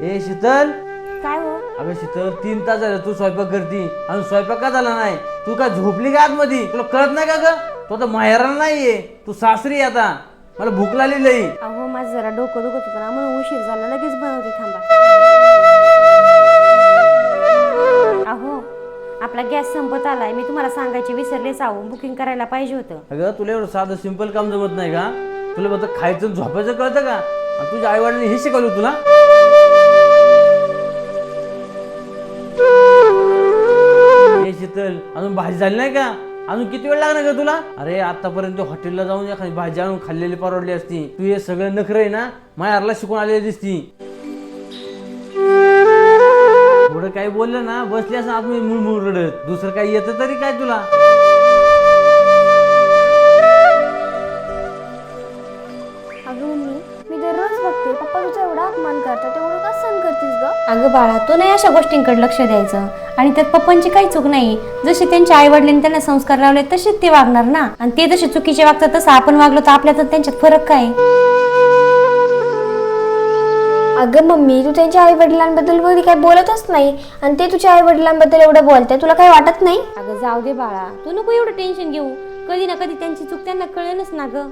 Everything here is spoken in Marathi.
ए शीतल, काय हो? अगं शीतल 3 तास झाले तू स्वयंपाक करती आणि स्वयंपाक का झाला नाही? तू काय झोपली का आतमध्ये? तुला कळत नाही का ग? तू आता माहेराला नाहीये, तू सासरी आहे आता. मला भूक लागली लई. अहो माझं जरा डोकं दुखत होतं ना म्हणून उशीर झाला, लगेच बनवते थांबा. अहो आपला गॅस संपत आलाय, मी तुम्हाला सांगायचे विसरलेच आहो, बुकिंग करायला पाहिजे होतं. अगं तुला एवढं साधं सिंपल काम जमत नाही का? तुला फक्त खायचं आणि झोपायचं कळतं का? आणि तुझ्या आई वडिलांनी हे शिकवलं तुला? हे शीतल, अजून भाजी झाली नाही का? अजून किती वेळ लागणार का तुला? अरे आतापर्यंत हॉटेलला जाऊन एखादी भाजी आणून खाल्लेली परवडली असती. तू हे सगळं नखरे आहे ना मायारला शिकून आलेली दिसती. थोडं काही बोललं ना बसली असं आतमध्ये मुळमुळ रडत. दुसरं काही येतं तरी काय तुला? अगं मम्मी, मी दररोज बघते पप्पा तुझा एवढा अपमान करतात, तेवढं का सहन करतेस ग? अगं बाळा, तू नाही अशा गोष्टींकडे लक्ष द्यायचं. आणि त्यात पप्पांची काही चूक नाही. जसे त्यांच्या आई वडिलांनी त्यांना संस्कार लावले तसेच ते वागणार ना. आणि ते जसे चुकीचे वागतात तसं आपण वागलो तर आपल्यात त्यांच्यात फरक काय? अगं मम्मी, तू त्यांच्या आई वडिलांबद्दल कधी काही बोलतच नाही आणि ते तुझ्या आई वडिलांबद्दल एवढं बोलते, तुला काही वाटत नाही? अगं जाऊ दे बाळा, तू नको एवढं टेन्शन घेऊ. कधी ना कधी त्यांची चूक त्यांना कळेलच ना ग.